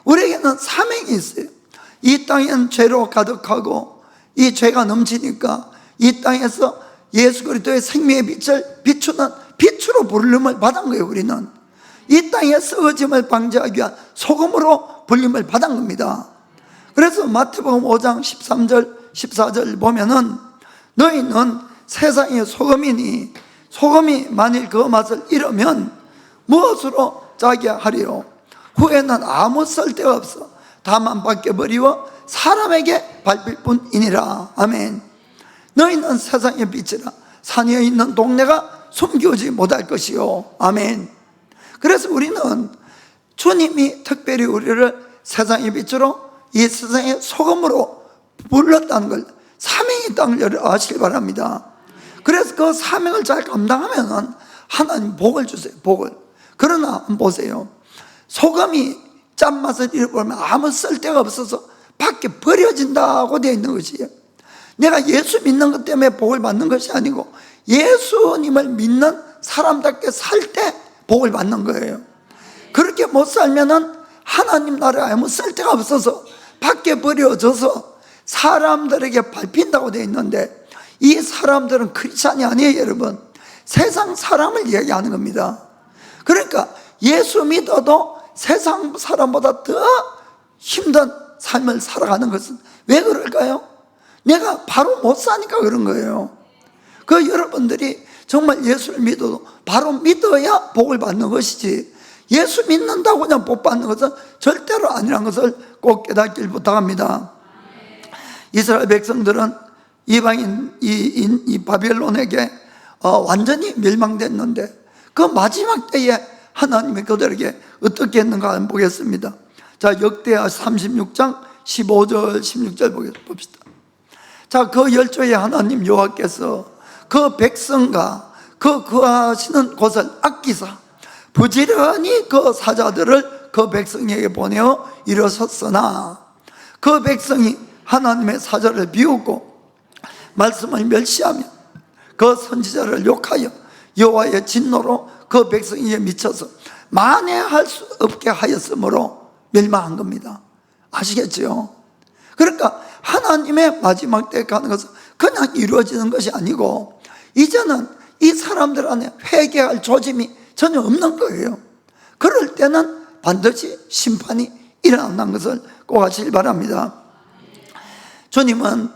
우리에게는 사명이 있어요. 이 땅엔 죄로 가득하고 이 죄가 넘치니까 이 땅에서 예수 그리스도의 생명의 빛을 비추는 빛으로 부름을 받은 거예요. 우리는 이 땅의 썩어짐을 방지하기 위한 소금으로 불림을 받은 겁니다. 그래서 마태복음 5장 13절 14절 보면은 너희는 세상의 소금이니 소금이 만일 그 맛을 잃으면 무엇으로 짜게 하리요? 후에는 아무 쓸데가 없어 다만 밖에 버리워 사람에게 밟힐 뿐이니라. 아멘. 너희는 세상의 빛이라 산 위에 있는 동네가 숨기지 못할 것이요. 아멘. 그래서 우리는 주님이 특별히 우리를 세상의 빛으로 이 세상의 소금으로 불렀다는 걸, 사명이 있다는 걸 아시기 바랍니다. 그래서 그 사명을 잘 감당하면 하나님 복을 주세요. 복을. 그러나 한번 보세요. 소금이 짠맛을 잃어버리면 아무 쓸데가 없어서 밖에 버려진다고 되어 있는 것이에요. 내가 예수 믿는 것 때문에 복을 받는 것이 아니고 예수님을 믿는 사람답게 살 때 복을 받는 거예요. 그렇게 못 살면은 하나님 나라에 아무 쓸데가 없어서 밖에 버려져서 사람들에게 밟힌다고 되어 있는데, 이 사람들은 크리스찬이 아니에요, 여러분. 세상 사람을 이야기하는 겁니다. 그러니까 예수 믿어도 세상 사람보다 더 힘든 삶을 살아가는 것은 왜 그럴까요? 내가 바로 못 사니까 그런 거예요. 여러분들이 정말 예수를 믿어도 바로 믿어야 복을 받는 것이지, 예수 믿는다고 그냥 복 받는 것은 절대로 아니라는 것을 꼭 깨닫길 부탁합니다. 이스라엘 백성들은 이방인 이 바벨론에게 완전히 멸망됐는데 그 마지막 때에 하나님이 그들에게 어떻게 했는가 한번 보겠습니다. 자, 역대하 36장 15절 16절 봅시다. 자, 그 열조의 하나님 여호와께서 그 백성과 그 거하시는 곳을 아끼사 부지런히 그 사자들을 그 백성에게 보내어 일어섰으나 그 백성이 하나님의 사자를 비웃고 말씀을 멸시하며 그 선지자를 욕하여 여호와의 진노로 그 백성에게 미쳐서 만회할 수 없게 하였으므로 멸망한 겁니다. 아시겠죠? 그러니까 하나님의 마지막 때에 가는 것은 그냥 이루어지는 것이 아니고 이제는 이 사람들 안에 회개할 조짐이 전혀 없는 거예요. 그럴 때는 반드시 심판이 일어난다는 것을 꼭 아시길 바랍니다. 주님은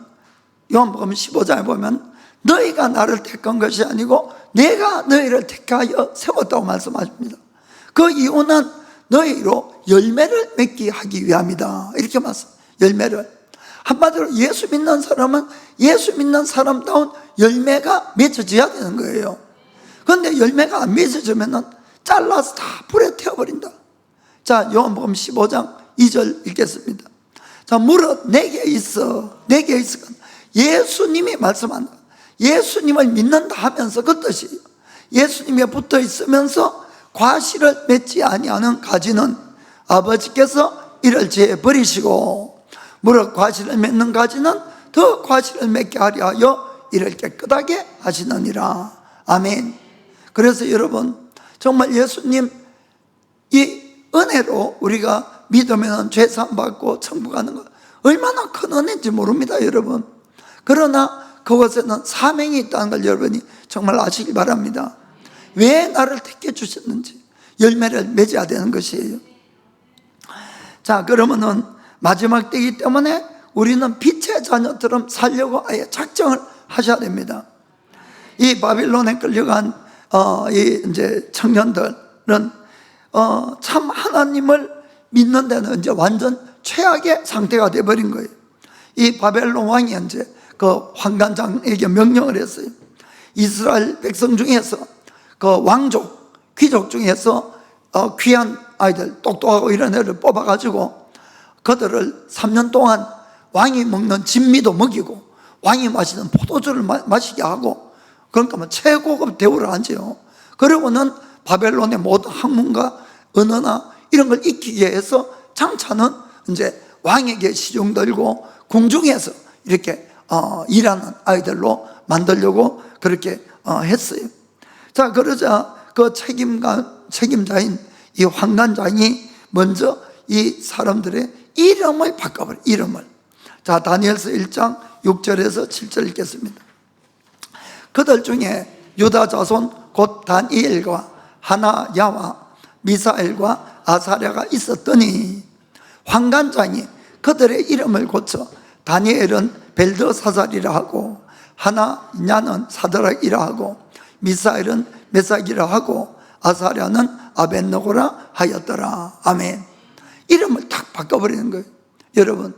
요한복음 15장에 보면 너희가 나를 택한 것이 아니고 내가 너희를 택하여 세웠다고 말씀하십니다. 그 이유는 너희로 열매를 맺게 하기 위함이다, 이렇게 말씀. 열매를, 한마디로 예수 믿는 사람은 예수 믿는 사람다운 열매가 맺어져야 되는 거예요. 그런데 열매가 안 맺어지면 잘라서 다 불에 태워버린다. 자, 요한복음 15장 2절 읽겠습니다. 자, 무릇 내게 있어, 내게 있어. 예수님이 말씀한다. 예수님을 믿는다 하면서 그 뜻이에요. 예수님에 붙어 있으면서 과실을 맺지 아니하는 가지는 아버지께서 이를 제버리시고, 무릇 과실을 맺는 가지는 더 과실을 맺게 하려 하여 이를 깨끗하게 하시느니라. 아멘. 그래서 여러분, 정말 예수님 이 은혜로 우리가 믿으면 죄 사함 받고 천국 가는 것 얼마나 큰 은혜인지 모릅니다, 여러분. 그러나 그것에는 사명이 있다는 걸 여러분이 정말 아시기 바랍니다. 왜 나를 택해 주셨는지 열매를 맺어야 되는 것이에요. 자, 그러면은 마지막 때이기 때문에 우리는 빛의 자녀처럼 살려고 아예 작정을 하셔야 됩니다. 이 바빌론에 끌려간 이 이제 청년들은 참 하나님을 믿는 데는 이제 완전 최악의 상태가 되어버린 거예요. 이 바벨론 왕이 이제 그 환관장에게 명령을 했어요. 이스라엘 백성 중에서 그 왕족, 귀족 중에서 귀한 아이들, 똑똑하고 이런 애를 뽑아가지고 그들을 3년 동안 왕이 먹는 진미도 먹이고 왕이 마시는 포도주를 마시게 하고, 그러니까 뭐 최고급 대우를 하지요. 그리고는 바벨론의 모든 학문과 언어나 이런 걸 익히게 해서 장차는 이제 왕에게 시중들고 궁중에서 이렇게 일하는 아이들로 만들려고 그렇게 했어요. 자, 그러자 그 책임자인 이 환관장이 먼저 이 사람들의 이름을 바꿔버려요. 이름을. 자, 다니엘서 1장 6절에서 7절 읽겠습니다. 그들 중에 유다 자손 곧 다니엘과 하나야와 미사엘과 아사랴가 있었더니 환관장이 그들의 이름을 고쳐 다니엘은 벨드사살이라 하고 하나냐는 사드락이라 하고 미사엘은 메삭이라 하고 아사랴는 아벳느고라 하였더라. 아멘. 이름을 딱 바꿔버리는 거예요. 여러분,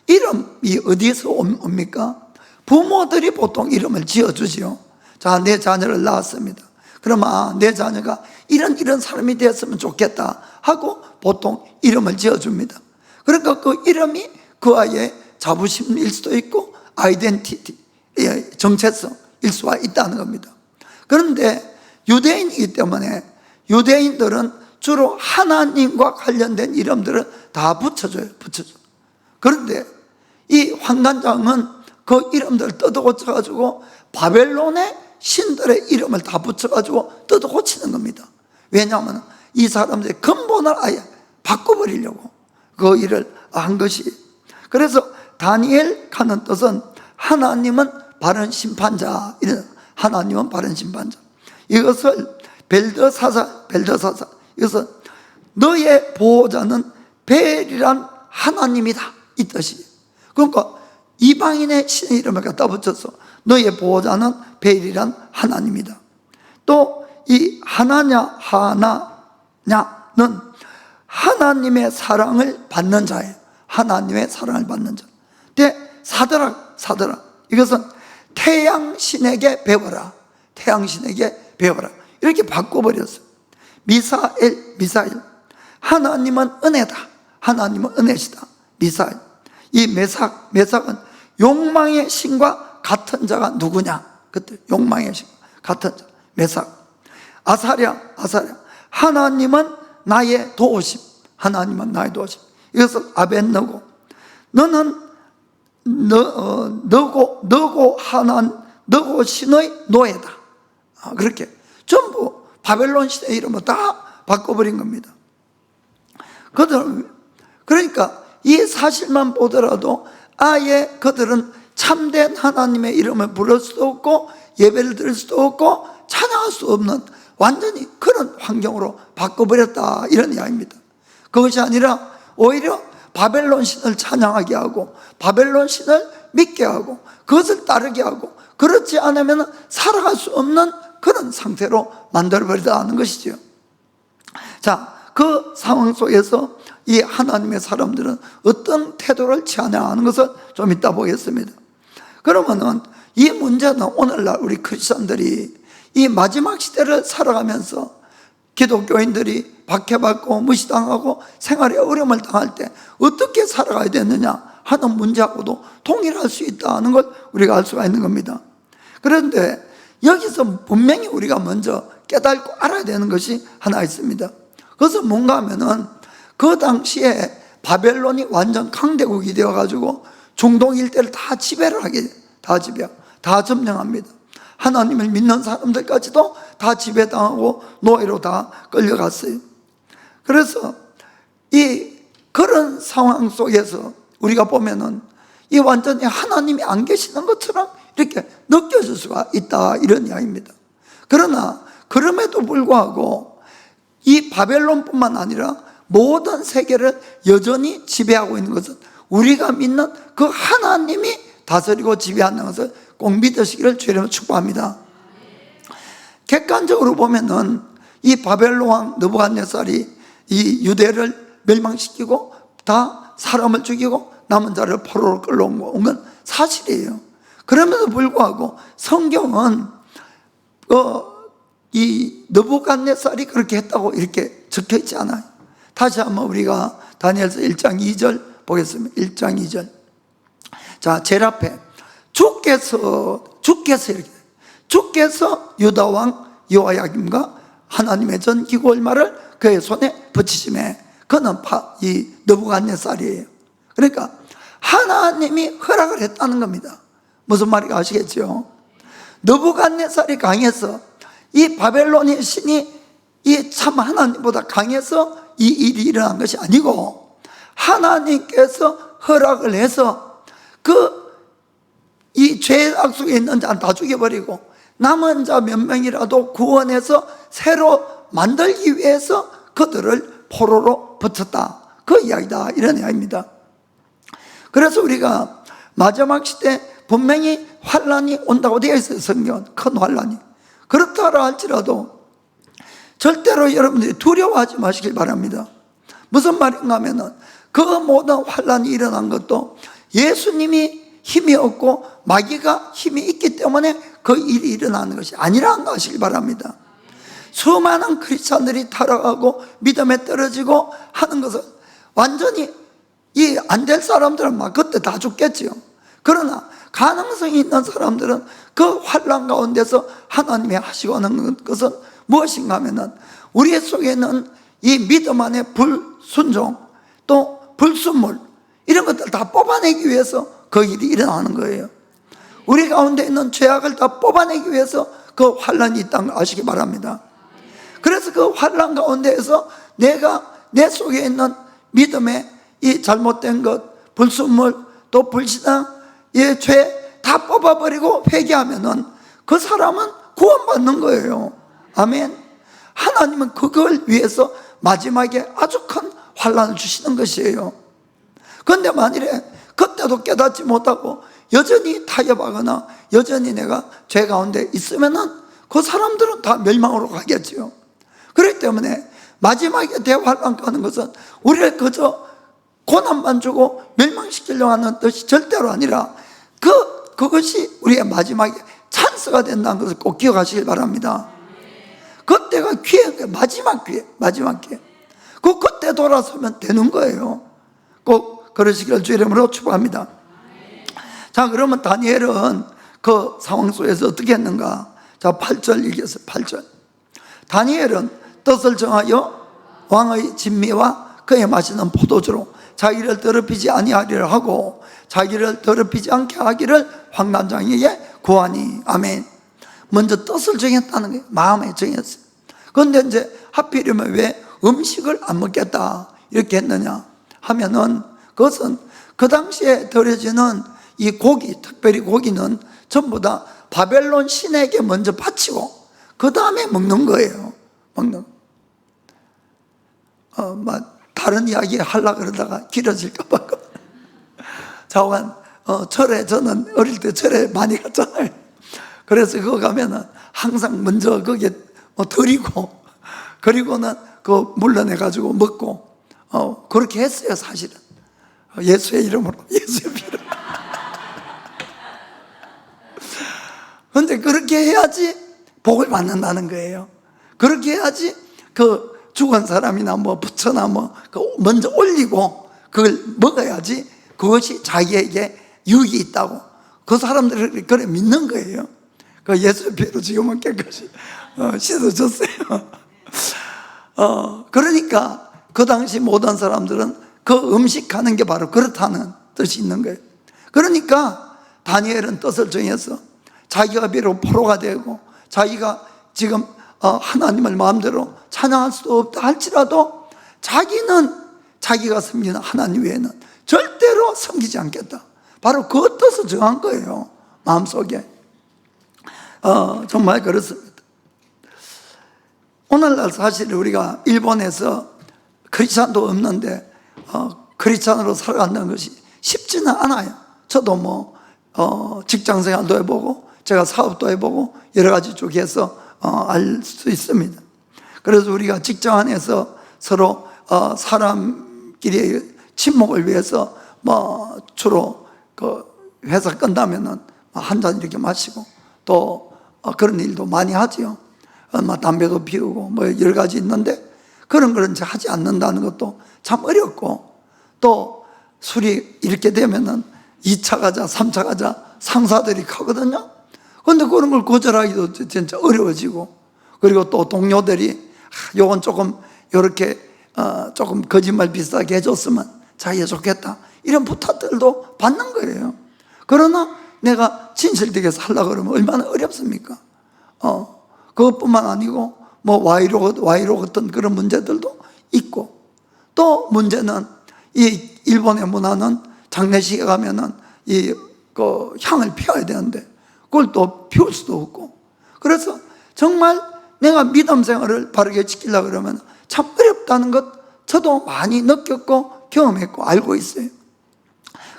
이름이 어디서 옵니까? 부모들이 보통 이름을 지어주지요. 자, 내 자녀를 낳았습니다. 그러면 내 자녀가 이런 사람이 되었으면 좋겠다 하고 보통 이름을 지어줍니다. 그러니까 그 이름이 그 아이의 자부심일 수도 있고 아이덴티티, 정체성일 수가 있다는 겁니다. 그런데 유대인이기 때문에 유대인들은 주로 하나님과 관련된 이름들을 다 붙여줘요. 그런데 이 환관장은 그 이름들을 뜯어고쳐가지고 바벨론의 신들의 이름을 다 붙여가지고 뜯어고치는 겁니다. 왜냐하면 이 사람들의 근본을 아예 바꿔버리려고 그 일을 한 것이. 그래서 다니엘 하는 뜻은 하나님은 바른 심판자, 하나님은 바른 심판자. 이것을 벨드사살, 이것은 너의 보호자는 벨이란 하나님이다, 이 뜻이에요. 그러니까 이방인의 신의 이름을 갖다 붙여서 너의 보호자는 벨이란 하나님이다. 또 이 하나냐는 하나님의 사랑을 받는 자예요. 하나님의 사랑을 받는 자. 근데 사드락 이것은 태양신에게 배워라, 태양신에게 배워라, 이렇게 바꿔버렸어요. 미사엘 하나님은 은혜다, 하나님은 은혜시다. 미사엘. 이 메삭은 욕망의 신과 같은 자가 누구냐? 그때 욕망의 신과 같은 자 메삭. 아사랴 하나님은 나의 도우심, 하나님은 나의 도우심. 이것을 아벳느고, 너는 너고 신의 노예다. 그렇게 전부 바벨론 시대의 이름을 다 바꿔버린 겁니다. 그러니까 이 사실만 보더라도 아예 그들은 참된 하나님의 이름을 부를 수도 없고 예배를 드릴 수도 없고 찬양할 수 없는 완전히 그런 환경으로 바꿔버렸다, 이런 이야기입니다. 그것이 아니라 오히려 바벨론 신을 찬양하게 하고 바벨론 신을 믿게 하고 그것을 따르게 하고, 그렇지 않으면 살아갈 수 없는 그런 상태로 만들어버리다는 것이죠. 자, 그 상황 속에서 이 하나님의 사람들은 어떤 태도를 취하냐 하는 것을 좀 이따 보겠습니다. 그러면은 이 문제는 오늘날 우리 크리스천들이 이 마지막 시대를 살아가면서 기독교인들이 박해받고 무시당하고 생활에 어려움을 당할 때 어떻게 살아가야 되느냐 하는 문제하고도 동일할 수 있다는 걸 우리가 알 수가 있는 겁니다. 그런데 여기서 분명히 우리가 먼저 깨닫고 알아야 되는 것이 하나 있습니다. 그것은 뭔가 하면은 그 당시에 바벨론이 완전 강대국이 되어가지고 중동 일대를 다 지배를 하게 돼요. 다 점령합니다. 하나님을 믿는 사람들까지도 다 지배당하고 노예로 다 끌려갔어요. 그래서 이 그런 상황 속에서 우리가 보면은 이 완전히 하나님이 안 계시는 것처럼 이렇게 느껴질 수가 있다, 이런 이야기입니다. 그러나 그럼에도 불구하고 이 바벨론뿐만 아니라 모든 세계를 여전히 지배하고 있는 것은 우리가 믿는 그 하나님이 다스리고 지배하는 것을 꼭 믿으시기를 주님으로 축복합니다. 객관적으로 보면은 이 바벨론 왕 느부갓네살이 이 유대를 멸망시키고 다 사람을 죽이고 남은 자를 포로로 끌어온 건 사실이에요. 그럼에도 불구하고 성경은 이 느부갓네살이 그렇게 했다고 이렇게 적혀 있지 않아요. 다시 한번 우리가 다니엘서 1장 2절 보겠습니다. 1장 2절. 자, 제일 앞에 주께서 유다 왕 여호야김과 하나님의 전 기구얼마를 그의 손에 붙이시매. 그는 이 느부갓네살이에요. 그러니까 하나님이 허락을 했다는 겁니다. 무슨 말인지 아시겠죠? 느부갓네살이 강해서 이 바벨론의 신이 이 참 하나님보다 강해서 이 일이 일어난 것이 아니고 하나님께서 허락을 해서 이 죄악 속에 있는 자는 다 죽여버리고 남은 자 몇 명이라도 구원해서 새로 만들기 위해서 그들을 포로로 붙였다, 그 이야기다, 이런 이야기입니다. 그래서 우리가 마지막 시대 분명히 환란이 온다고 되어 있어요. 성경은 큰 환란이. 그렇다 할지라도 절대로 여러분들이 두려워하지 마시길 바랍니다. 무슨 말인가 하면은 그 모든 환란이 일어난 것도 예수님이 힘이 없고 마귀가 힘이 있기 때문에 그 일이 일어나는 것이 아니라는 거 아시길 바랍니다. 수많은 크리스찬들이 타락하고 믿음에 떨어지고 하는 것은 완전히 이 안 될 사람들은 막 그때 다 죽겠지요. 그러나 가능성이 있는 사람들은 그 환란 가운데서 하나님이 하시고 하는 것은 무엇인가 하면은 우리 속에는 이 믿음 안에 불순종 또 불순물 이런 것들 다 뽑아내기 위해서 그 일이 일어나는 거예요. 우리 가운데 있는 죄악을 다 뽑아내기 위해서 그 환란이 있다는 걸 아시기 바랍니다. 그래서 그 환란 가운데에서 내가 내 속에 있는 믿음의 이 잘못된 것, 불순물 또 불신앙, 이 죄 다 뽑아버리고 회개하면은 그 사람은 구원받는 거예요. 아멘. 하나님은 그걸 위해서 마지막에 아주 큰 환란을 주시는 것이에요. 그런데 만일에 그때도 깨닫지 못하고 여전히 타협하거나 여전히 내가 죄 가운데 있으면은 그 사람들은 다 멸망으로 가겠지요. 그렇기 때문에 마지막에 대환란 가는 것은 우리를 그저 고난만 주고 멸망시키려고 하는 뜻이 절대로 아니라 그것이 우리의 마지막에 찬스가 된다는 것을 꼭 기억하시길 바랍니다. 그때가 기회가 마지막 기회. 그때 돌아서면 되는 거예요. 꼭 그러시기를 주의 이름으로 축복합니다. 자, 그러면 다니엘은 그 상황 속에서 어떻게 했는가? 자, 8절 읽겠어요. 8절. 다니엘은 뜻을 정하여 왕의 진미와 그의 마시는 포도주로 자기를 더럽히지 아니하리라 하고 자기를 더럽히지 않게 하기를 환관장에게 구하니. 아멘. 먼저 뜻을 정했다는 거예요. 마음에 정했어요. 그런데 이제 하필이면 왜 음식을 안 먹겠다 이렇게 했느냐 하면은 그것은 그 당시에 드려지는 이 고기, 특별히 고기는 전부 다 바벨론 신에게 먼저 바치고 그 다음에 먹는 거예요. 먹는. 다른 이야기 하려고 그러다가 길어질까봐. 자관, 절에, 저는 어릴 때 절에 많이 갔잖아요. 그래서 그거 가면은 항상 먼저 거기에 드리고, 그리고는 그 물러내가지고 먹고, 그렇게 했어요, 사실은. 예수의 이름으로, 예수의 이름. 근데 그렇게 해야지 복을 받는다는 거예요. 그렇게 해야지 그 죽은 사람이나 뭐 부처나 뭐 먼저 올리고 그걸 먹어야지 그것이 자기에게 유익이 있다고 그 사람들이 그래 믿는 거예요. 그 예수의 피로 지금은 깨끗이 씻어졌어요. 그러니까 그 당시 모든 사람들은 그 음식하는 게 바로 그렇다는 뜻이 있는 거예요. 그러니까 다니엘은 뜻을 정해서 자기가 비록 포로가 되고 자기가 지금 하나님을 마음대로 찬양할 수도 없다 할지라도 자기는 자기가 섬기는 하나님 외에는 절대로 섬기지 않겠다. 바로 그 뜻을 정한 거예요, 마음속에. 정말 그렇습니다. 오늘날 사실 우리가 일본에서 크리스찬도 없는데 크리스찬으로 살아간다는 것이 쉽지는 않아요. 저도 뭐 직장생활도 해보고 제가 사업도 해보고 여러 가지 쪽에서 알 수 있습니다. 그래서 우리가 직장 안에서 서로 사람끼리 친목을 위해서 뭐 주로 그 회사 끝나면은 한 잔 이렇게 마시고 또 그런 일도 많이 하지요. 담배도 피우고 뭐 여러 가지 있는데 그런 걸 이제 하지 않는다는 것도 참 어렵고 또 술이 이렇게 되면은 2차 가자, 3차 가자 상사들이 가거든요. 그런데 그런 걸 거절하기도 진짜 어려워지고 그리고 또 동료들이 요건 조금 요렇게 조금 거짓말 비슷하게 해줬으면 자기가 좋겠다 이런 부탁들도 받는 거예요. 그러나 내가 진실되게 살려고 그러면 얼마나 어렵습니까? 그것뿐만 아니고 뭐 와이로 같은 그런 문제들도 있고 또 문제는 이 일본의 문화는 장례식에 가면은 그 향을 피워야 되는데 그걸 또 피울 수도 없고 그래서 정말 내가 믿음 생활을 바르게 지키려고 그러면 참 어렵다는 것 저도 많이 느꼈고 경험했고 알고 있어요.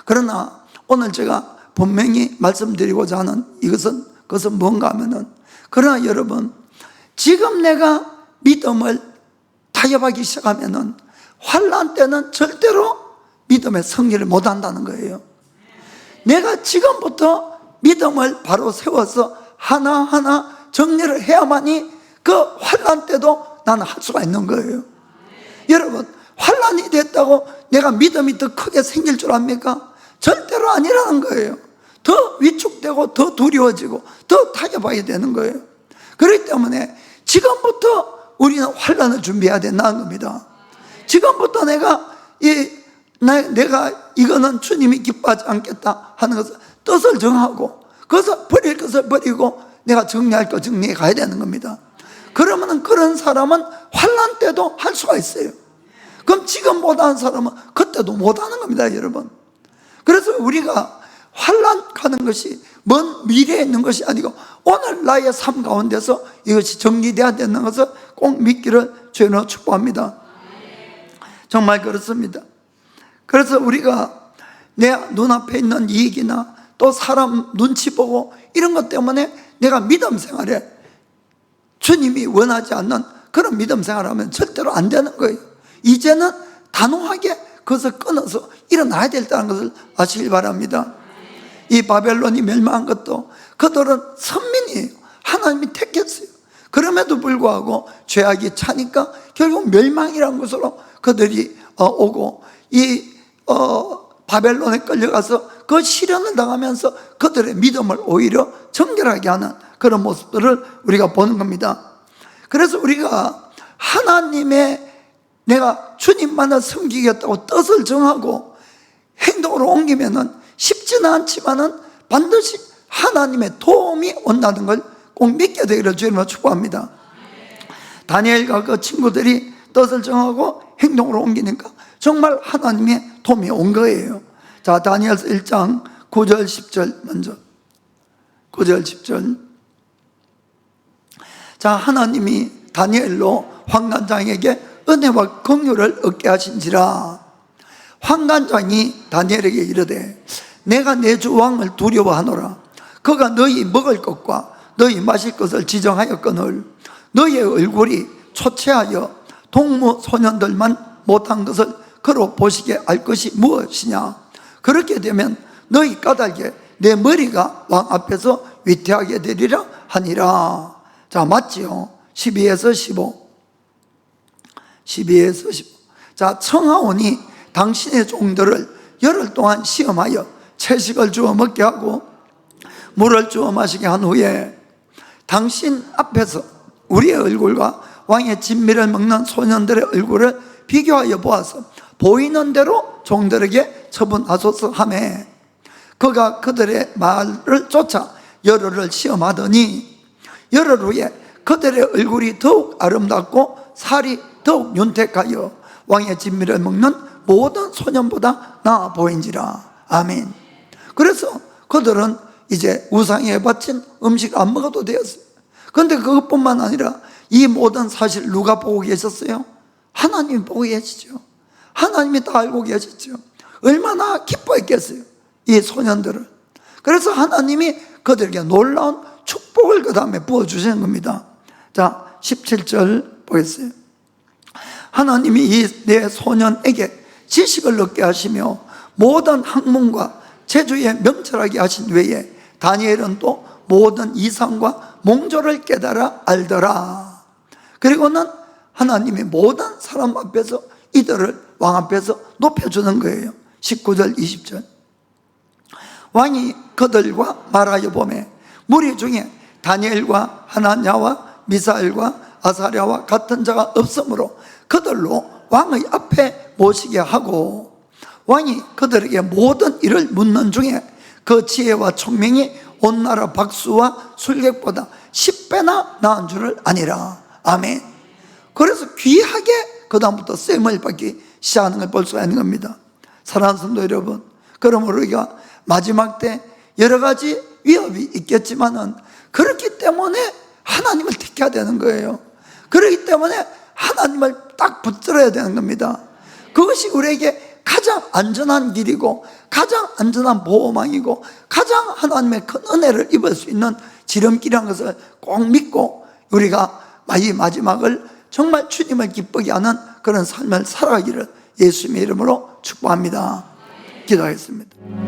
그러나 오늘 제가 분명히 말씀드리고자 하는 그것은 뭔가 하면은 그러나 여러분 지금 내가 믿음을 타협하기 시작하면은 환난 때는 절대로 믿음의 승리를 못한다는 거예요. 내가 지금부터 믿음을 바로 세워서 하나하나 정리를 해야만이 그 환난 때도 나는 할 수가 있는 거예요. 여러분 환난이 됐다고 내가 믿음이 더 크게 생길 줄 압니까? 절대로 아니라는 거예요. 더 위축되고 더 두려워지고 더 타협하게 되는 거예요. 그렇기 때문에 지금부터 우리는 환난을 준비해야 된다는 겁니다. 지금부터 내가 이거는 주님이 기뻐하지 않겠다 하는 것을 뜻을 정하고 그것을 버릴 것을 버리고 내가 정리할 거 정리해 가야 되는 겁니다. 그러면 그런 사람은 환난 때도 할 수가 있어요. 그럼 지금 못하는 사람은 그때도 못하는 겁니다, 여러분. 그래서 우리가 환난 가는 것이 먼 미래에 있는 것이 아니고 오늘 나의 삶 가운데서 이것이 정리되어야 되는 것을 꼭 믿기를 주님으로 축복합니다. 정말 그렇습니다. 그래서 우리가 내 눈앞에 있는 이익이나 또 사람 눈치 보고 이런 것 때문에 내가 믿음 생활에 주님이 원하지 않는 그런 믿음 생활하면 절대로 안 되는 거예요. 이제는 단호하게 그것을 끊어서 일어나야 된다는 것을 아시길 바랍니다. 이 바벨론이 멸망한 것도 그들은 선민이에요. 하나님이 택했어요. 그럼에도 불구하고 죄악이 차니까 결국 멸망이라는 것으로 그들이 오고 바벨론에 끌려가서 그 시련을 당하면서 그들의 믿음을 오히려 정결하게 하는 그런 모습들을 우리가 보는 겁니다. 그래서 우리가 하나님의 내가 주님만을 섬기겠다고 뜻을 정하고 행동으로 옮기면은 쉽지는 않지만은 반드시 하나님의 도움이 온다는 걸 꼭 믿게 되기를 주님으로 축복합니다. 다니엘과 그 친구들이 뜻을 정하고 행동으로 옮기니까 정말 하나님의 도움이 온 거예요. 자, 다니엘서 1장 9절 10절 먼저 9절 10절 자, 하나님이 다니엘로 환관장에게 은혜와 긍휼을 얻게 하신지라. 환관장이 다니엘에게 이르되 내가 내 주 왕을 두려워하노라. 그가 너희 먹을 것과 너희 마실 것을 지정하였거늘 너희의 얼굴이 초췌하여 동무 소년들만 못한 것을 그로 보시게 알 것이 무엇이냐. 그렇게 되면 너희 까닭에 내 머리가 왕 앞에서 위태하게 되리라 하니라. 자, 맞지요? 12에서 15. 12에서 15. 자, 청하오니 당신의 종들을 열흘 동안 시험하여 채식을 주어 먹게 하고 물을 주어 마시게 한 후에 당신 앞에서 우리의 얼굴과 왕의 진미를 먹는 소년들의 얼굴을 비교하여 보아서 보이는 대로 종들에게 처분하소서 하매 그가 그들의 말을 쫓아 열흘을 시험하더니 열흘 후에 그들의 얼굴이 더욱 아름답고 살이 더욱 윤택하여 왕의 진미를 먹는 모든 소년보다 나아 보인지라. 아멘. 그래서 그들은 이제 우상에 바친 음식 안 먹어도 되었어요. 그런데 그것뿐만 아니라 이 모든 사실 누가 보고 계셨어요? 하나님이 보고 계시죠. 하나님이 다 알고 계시죠. 얼마나 기뻐했겠어요, 이 소년들은. 그래서 하나님이 그들에게 놀라운 축복을 그 다음에 부어주시는 겁니다. 자, 17절 보겠어요. 하나님이 이 네 소년에게 지식을 얻게 하시며 모든 학문과 재주에 명철하게 하신 외에 다니엘은 또 모든 이상과 몽조를 깨달아 알더라. 그리고는 하나님이 모든 사람 앞에서 이들을 왕 앞에서 높여주는 거예요. 19절 20절. 왕이 그들과 말하여 보매 무리 중에 다니엘과 하나냐와 미사엘과 아사랴와 같은 자가 없으므로 그들로 왕의 앞에 모시게 하고 왕이 그들에게 모든 일을 묻는 중에 그 지혜와聰明이 온 나라 박수와 술객보다 10배나 나은 줄을 아니라. 아멘. 그래서 귀하게 그 다음부터 셈을 받기 시작하는 걸 볼 수가 있는 겁니다. 사랑하는 성도 여러분, 그러므로 우리가 마지막 때 여러 가지 위협이 있겠지만은 그렇기 때문에 하나님을 택해야 되는 거예요. 그렇기 때문에 하나님을 딱 붙들어야 되는 겁니다. 그것이 우리에게 가장 안전한 길이고 가장 안전한 보호망이고 가장 하나님의 큰 은혜를 입을 수 있는 지름길이라는 것을 꼭 믿고 우리가 이 마지막을 정말 주님을 기쁘게 하는 그런 삶을 살아가기를 예수님의 이름으로 축복합니다. 기도하겠습니다.